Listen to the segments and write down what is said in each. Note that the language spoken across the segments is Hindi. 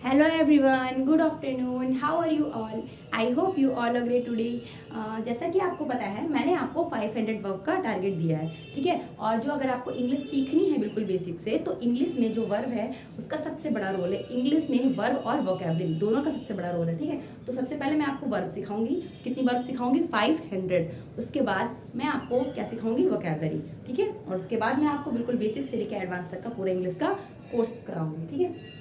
Hello everyone, good afternoon. How are you all? I hope you all are great today. जैसा कि आपको पता है मैंने आपको 500 वर्ब का टारगेट दिया है, ठीक है। और जो अगर आपको इंग्लिश सीखनी है बिल्कुल बेसिक से, तो इंग्लिश में जो वर्ब है उसका सबसे बड़ा रोल है। इंग्लिश में वर्ब और वोकैबुलरी दोनों का सबसे बड़ा रोल है, ठीक है। तो सबसे पहले मैं आपको वर्ब सिखाऊंगी। कितनी वर्ब सिखाऊंगी? 500। उसके बाद मैं आपको क्या सिखाऊंगी? वोकैबुलरी, ठीक है। और उसके बाद मैं आपको बिल्कुल बेसिक से लेकर एडवांस तक का पूरा इंग्लिश का कोर्स कराऊंगी, ठीक है।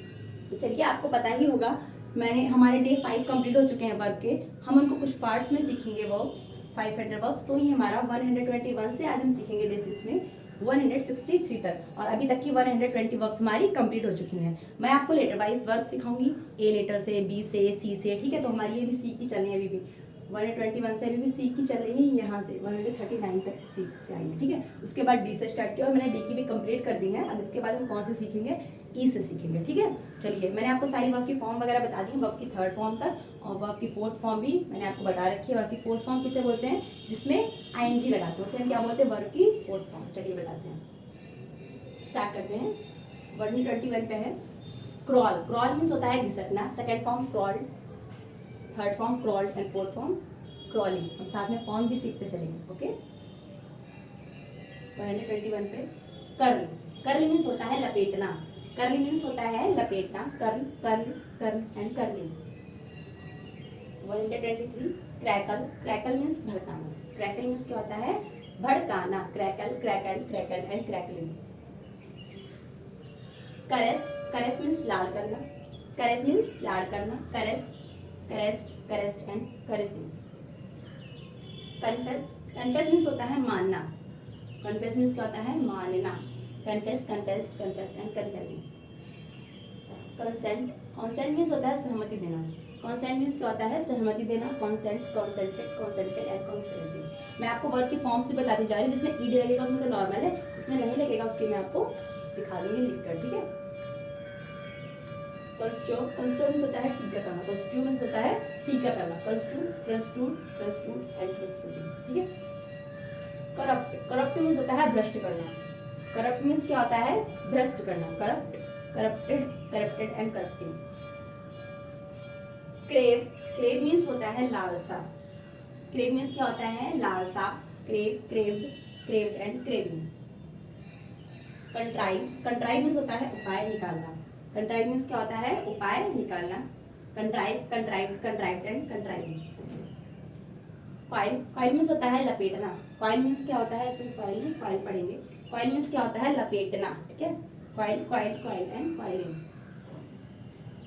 तो चलिए, आपको पता ही होगा हमारे डे 5 कंप्लीट हो चुके हैं वर्क के। हम उनको कुछ पार्ट्स में सीखेंगे वर्ब, 500 वर्ब्स। तो ये हमारा 121 से आज हम सीखेंगे डे 6 में 163 तक, और अभी तक की 120 वर्ब्स हमारी कंप्लीट हो चुकी हैं। मैं आपको लेटर वाइज वर्ब सिखाऊंगी, ए लेटर से, बी से, सी से, ठीक है। तो हमारी ये भी सी की चल रही है, अभी भी 121 से अभी भी सी की चल रही है, यहाँ से 139 तक सी से आई है, ठीक है। उसके बाद डी से स्टार्ट किया और मैंने डी की भी कंप्लीट कर दी है। अब इसके बाद हम कौन से सीखेंगे? ई से सीखेंगे, ठीक है। चलिए, मैंने आपको सारी वर्ब की फॉर्म वगैरह बता दी है, वर्ब की 3rd फॉर्म तक, और वर्ब की 4th फॉर्म भी मैंने आपको बता रखी है। वर्ब की 4th फॉर्म किसे बोलते हैं? जिसमें आईएनजी लगाते हैं, उसे हम क्या बोलते हैं? वर्ब की 4th फॉर्म। चलिए बताते हैं, स्टार्ट करते हैं। 121 पे है क्रॉल। क्रॉल मीन्स होता है घिसटना। 2nd form crawl, 3rd form crawl and 4th form crawling. हम साथ में फॉर्म भी सीखते चलेंगे, ओके। 121 पे कर्ल। कर्ल मीन्स होता है लपेटना। कर्ल मीन्स होता है लपेटना। Curl, curl, curl and curling. 123 crackle. Crackle means भड़काना। क्रैकल मीन्स क्या होता है? भड़काना। Crackle, crackle, crackle and crackling. Caress. Caress means लाड़ करना। करेस मीन्स लाड़ करना। करेस, करेस्ट, करेस्ट एंड करेसिंग। कन्फेस। कन्फेस मीन्स होता है मानना। कन्फेस मीन्स क्या होता है? मानना। Confess, confessed, confessed and confessing. Consent. Consent means होता है सहमति देना। कंसेंट मीन्स क्या होता है? सहमति देना। Consent, consented, consented and consenting. मैं आपको वर्ड की फॉर्म से बताती जा रही हूँ। जिसमें ईडी लगेगा उसमें तो नॉर्मल है, इसमें नहीं लगेगा उसके मैं आपको दिखा दूंगी लिखकर, ठीक है। कंस्ट्रो। कंस्ट्रो मीन्स होता है टीका करना। कंस्ट्रू मीन्स होता है टीका करना। कंस्ट्रू, कंस्ट्रूड, कंस्ट्रूड एंड कंस्ट्रूडिंग, ठीक है। करप्ट। करप्ट मीन्स होता है भ्रष्ट करना। करप्ट मीन्स क्या होता है? भ्रष्ट करना। Corrupt, corrupted, corrupted and corrupting. Crave. Crave means होता है लालसा। क्रेव मीन्स क्या होता है? लालसा। Crave, craved, craved and craving. कंट्राइव। कंट्राइव means होता है उपाय निकालना। कंट्राइव मीन्स क्या होता है? उपाय निकालना। Contrive, contrive, contrived and contriving. Coil. Coil means होता है लपेटना। कॉइल मीन्स क्या होता है? सिर्फ कॉइल नहीं, कॉइल पढ़ेंगे। कॉइल मीन्स क्या होता है? लपेटना, ठीक है। Coil, coil, coil and coiling.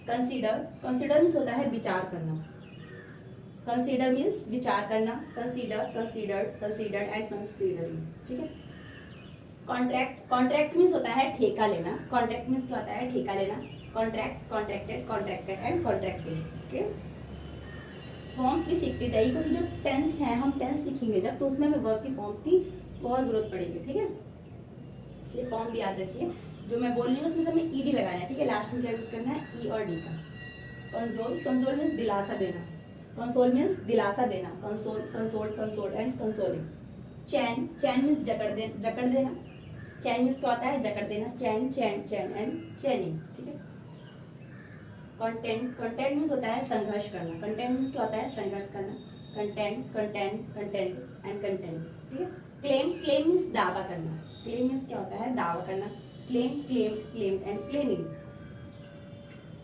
Consider. Consider means होता है विचार करना। कंसीडर मीन्स विचार करना। Consider, considered, considered and considering, ठीक है। कॉन्ट्रैक्ट। कॉन्ट्रैक्ट मीन्स होता है ठेका लेना। कॉन्ट्रैक्ट मीन्स क्या होता है? ठेका लेना। Contract, contracted, contracted and contracting, okay. Forms भी सीखते जाइए, क्योंकि जो टेंस है, हम टेंस सीखेंगे जब, तो उसमें हमें वर्ब की फॉर्म्स की बहुत जरूरत पड़ेगी, ठीक है। इसलिए फॉर्म भी याद रखिए। जो मैं बोल रही हूँ उसमें हमें ईडी लगाना है, ठीक है। लास्ट में क्या यूज करना है? ई और डी का। कंसोल। कंसोल मीन्स दिलासा देना। कंसोल मीन्स दिलासा देना। Console, console, console and consoling. Chain. Chain means जकड़ देना। चैन मीन्स क्या होता है? जकड़ देना। चैन, चैन, चैन एंड चैनिंग, ठीक है। कंटेंट। कंटेंट मीन्स होता है संघर्ष करना। कंटेंट मीन्स क्या होता है? संघर्ष करना। Content, content, content and content, ठीक है। क्लेम। क्लेम मीन्स दावा करना। क्लेम मीन्स क्या होता है? दावा करना। Claim, claim, claim and claiming.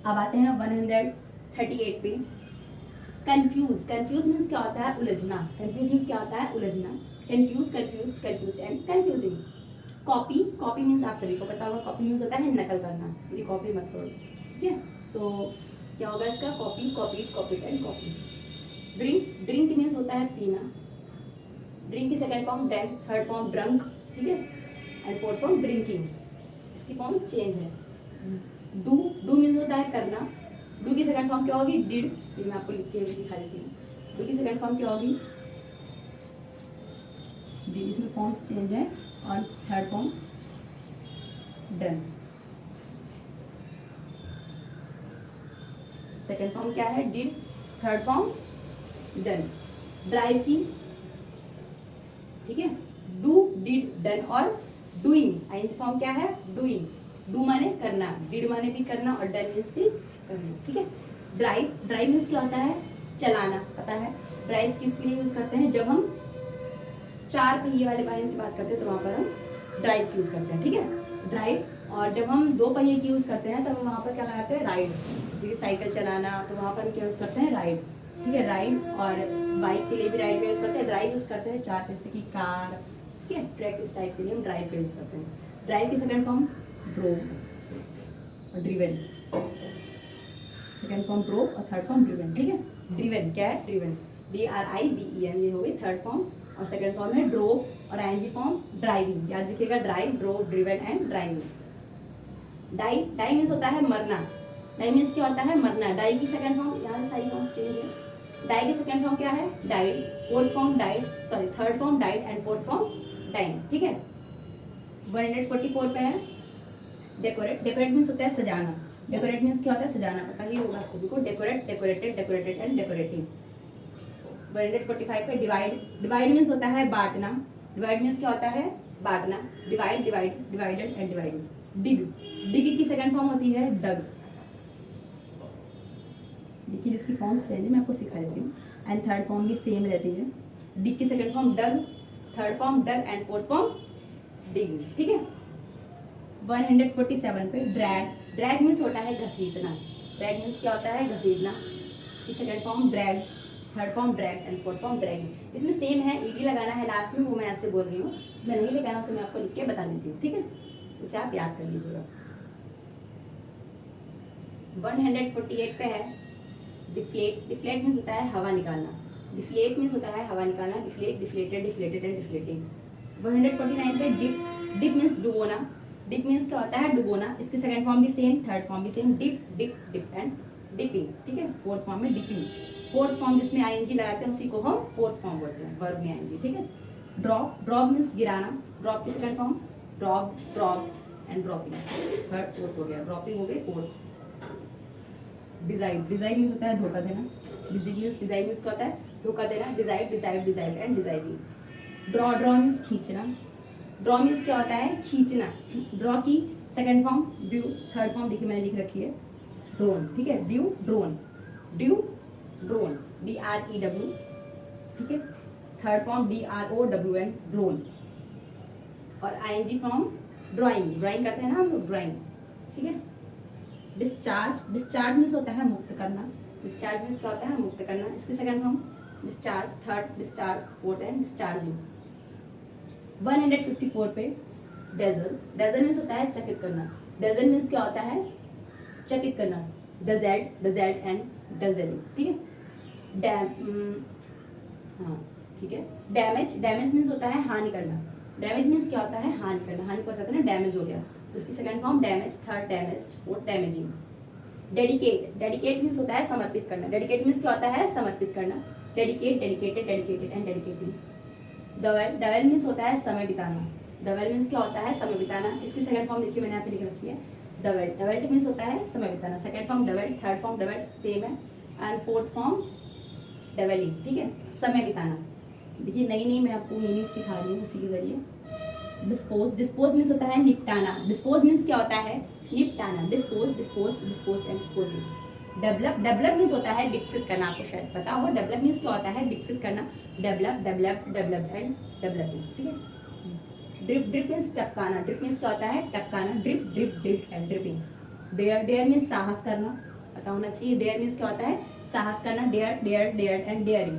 अब आते हैं 138 पे। कंफ्यूज। कंफ्यूज मीन्स क्या होता है? उलझना। कंफ्यूज मीन्स क्या होता है? उलझना। Confuse, confuse, confuse and confusing. Copy. Copy means आप सभी को पता होगा, कॉपी मीन्स होता है नकल करना। ये कॉपी मत करो, ठीक है। तो क्या होगा इसका? Copy, copied, copied and copy. Drink. Drink means होता है पीना। ड्रिंक की 2nd form drank, 3rd form drunk, ठीक है, एंड 4th फॉर्म ड्रिंकिंग। इसकी फॉर्म चेंज है। डू। डू मीन्स होता है करना। डू की 2nd फॉर्म क्या होगी? डिड। ये मैं आपको लिख के दिखा देती हूँ। डू की 2nd फॉर्म क्या होगी? डिड। इसमें फॉर्म्स चेंज है। और 3rd form done. 2nd form क्या है? Did. 3rd form done. Drive की, ठीक है, डू, डिड, डन और डूइंग। आईएनजी फॉर्म क्या है? डूइंग। डू माने करना, डिड माने भी करना और डन मीन्स भी करना, ठीक है। ड्राइव, ड्राइव मीन्स क्या होता है, चलाना, पता है। ड्राइव किसके लिए यूज करते हैं, जब हम 4 पहिए वाले वाहन की बात करते हैं तो वहां पर हम ड्राइव यूज करते हैं, ठीक है, ड्राइव। और जब हम 2 पहिए की यूज करते हैं तब हम वहां पर क्या लगाते हैं, राइड। जैसे कि साइकिल चलाना, तो वहां पर हम क्या यूज करते हैं, राइड, ठीक है, राइड। और बाइक के लिए भी राइड का यूज करते हैं। ड्राइव यूज करते हैं 4 जैसे कि कार, ठीक है, ट्रैक, इस टाइप के लिए हम ड्राइव का यूज करते हैं। ड्राइव की सेकंड फॉर्म ड्रोव और ड्रिवन, सेकंड फॉर्म ड्रोव और थर्ड फॉर्म ड्रिवन, ठीक है। ड्रिवन क्या है, ड्रिवन, DRIVEN, ये हो गई थर्ड फॉर्म। और सेकंड फॉर्म है ड्रोव और ING फॉर्म ड्राइविंग, याद रखिएगा, drive, drove, driven and driving. Die, die means होता है मरना। डाई मीन्स क्या होता है, मरना। डाई की सेकंड फॉर्म, यहाँ से सारी फॉर्म चेंज है। डाई की सेकंड फॉर्म क्या है, died, fourth form died, sorry third form died and fourth form dying, ठीक है। 144 पे है डेकोरेट। डेकोरेट मीन्स होता है सजाना। डेकोरेट मीन्स क्या होता है, सजाना, पता ही होगा आप सभी को। Decorate, decorated, decorated and decorating. 145 पे डिवाइड। डिवाइड मीन्स होता है बांटना। डिवाइड मीन्स क्या होता है, बांटना। Divide, divide, divided and dividing. Dig, dig की सेकंड फॉर्म होती है डग। देखिए जिसकी फॉर्म्स चेंज है मैं आपको सिखा देती हूँ। एंड थर्ड फॉर्म भी सेम रहती है। डिग की second form dug, third form dug and fourth form dig, ठीक है। 147 पे ड्रैग। ड्रैग मीन्स होता है घसीटना। ड्रैग मीन्स क्या होता है, घसीटना। इसकी second form drag, third form drag and fourth form dragging. इसमें सेम है, ईडी लगाना है लास्ट में, वो मैं आपसे बोल रही हूँ। इसमें नहीं लगाना, उसे मैं आपको लिख के बता देती हूँ, ठीक है, उसे आप याद कर लीजिएगा। 148 पे है डिफ्लेट। डिफ्लेट मीन्स होता है हवा निकालना। डिफ्लेट मीन्स होता है हवा निकालना। Deflate, deflated, deflated and deflating. 149 पे डिप। डिप मीन्स डुबोना। डिप मीन्स क्या होता है, डुबोना। इसकी सेकंड फॉर्म भी सेम, थर्ड फॉर्म भी same, dip, dip, dip and dipping, ठीक है। फोर्थ फॉर्म में डिपिंग। फोर्थ फॉर्म जिसमें ING लगाते हैं उसी को हम फोर्थ फॉर्म बोलते हैं, वर्ब में ING, ठीक है। ड्रॉप। ड्रॉप मीन्स गिराना। ड्रॉप की second form drop, drop and dropping. Third, fourth हो गया, ड्रॉपिंग हो गई फोर्थ। डिजाइड। डिजाइड मीन्स होता है धोखा देना। डिजाइड मीन्स क्या होता है, धोखा देना। डिजाइड, डिजाइड, डिजाइड एंड डिजाइडिंग। ड्रॉ। ड्रॉ मीन्स खींचना। ड्रॉ मीन्स क्या होता है, खींचना। ड्रॉ की second form due, third form देखिए मैंने लिख रखी है ड्रोन, ठीक है। Due, drone, due, drone, DREW, ठीक है। Third form DROWN, drone. और ING फॉर्म ड्राइंग। ड्राइंग करते हैं ना हम लोग, ड्राइंग, ठीक है। डिस्चार्ज। डिस्चार्ज मीन्स होता है मुक्त करना। डिस्चार्ज मीन्स क्या होता है, मुक्त करना। इसकी second form discharge, third discharge, fourth and discharging. 154 पे डेजल। डेजल मीन्स होता है चकित करना। डेजल मीन्स क्या होता है, चकित करना। डेजर्ट, डेजर्ट एंड डेजलिंग, ठीक है। हाँ ठीक है। डैमेज। डैमेज मीन्स होता है हानि करना। डैमेज मीन्स क्या होता है, हानि करना। हानि पहुंचाते ना, डैमेज हो गया, तो इसकी second form damage, third damage, fourth damaging. Dedicate. Dedicate means होता है समर्पित करना। डेडिकेट मीन्स क्या होता है, समर्पित करना। Dedicate, dedicated, dedicated and dedicating. डवेल। डवेल means होता है समय बिताना। डवेल मीन्स क्या होता है, समय बिताना। इसकी सेकंड फॉर्म देखिए मैंने यहाँ पे लिख रखी है डवेल। डवेल मीन्स होता है समय बिताना। Second form डवेल, third form डवेल same है एंड फोर्थ फॉर्म डवेलिंग, ठीक है, समय बिताना। देखिए नई नई मैं आपको मीनिंग सिखा रही हूँ इसी के जरिए। डिस्पोज। डिस्पोज मीन्स होता है निपटाना। डिस्पोज मीन्स क्या होता है, निपटाना। Dispose, dispose, dispose and disposing. Develop. Develop means होता है विकसित करना। आपको शायद पता हो डेवलप मीन्स क्या होता है, विकसित करना। Develop, develop, develop and developing, ठीक है। ड्रिप। ड्रिप मीन्स टपकाना। ड्रिप मीन्स क्या होता है, टपकाना। Drip, drip, drip and dripping. Dare. Dare means साहस करना, पता होना चाहिए। डेयर मीन्स क्या होता है, साहस करना। Dare, dare, dare and daring.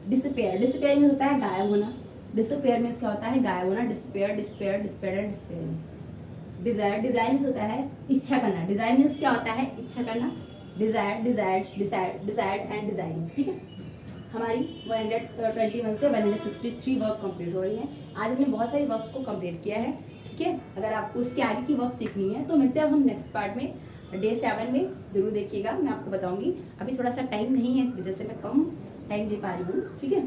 Disappear. Disappear means होता है गायब होना। डिसअपियर मीन्स क्या होता है, गायब होना। Disappear, disappear, disappear and disappearing. Desire. Desire means होता है इच्छा करना। डिजायर मीन्स क्या होता है, इच्छा करना। Desire, desire, decide, decide and desiring, ठीक है। हमारी 121 से 163 वर्क कंप्लीट हो गई है। आज हमने बहुत सारी वर्क को कंप्लीट किया है, ठीक है। अगर आपको उसके आगे की वर्क सीखनी है तो मिलते हैं अब हम नेक्स्ट पार्ट में, डे 7 में। जरूर देखिएगा, मैं आपको बताऊंगी। अभी थोड़ा सा टाइम नहीं है, इस वजह से मैं कम टाइम दे पा रही हूँ, ठीक है,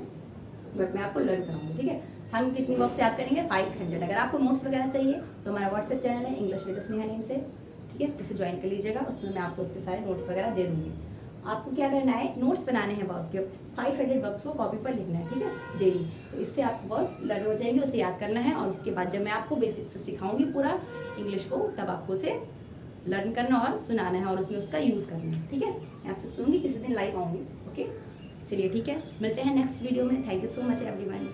बट मैं आपको लर्न कराऊंगी, ठीक है। हम कितनी वर्क याद करेंगे, 500। अगर आपको नोट्स वगैरह चाहिए तो हमारा व्हाट्सएप चैनल है इंग्लिश विद स्नेहा नेम से, ठीक है, उसे ज्वाइन कर लीजिएगा। उसमें मैं आपको उसके सारे नोट्स वगैरह दे दूंगी। आपको क्या करना है, नोट्स बनाने हैं वर्क के, 500 वर्क्स को कॉपी पर लिखना है, ठीक है, डेली। तो इससे आप वर्क लर्न हो जाएंगे, उसे याद करना है। और उसके बाद जब मैं आपको बेसिक से सिखाऊंगी पूरा इंग्लिश को, तब आपको उसे लर्न करना और सुनाना है और उसमें उसका यूज़ करना है। ठीक है, मैं आपसे सुनूंगी, किसी दिन लाइव आऊँगी। ओके, चलिए ठीक है, मिलते हैं नेक्स्ट वीडियो में। Thank you so much everyone.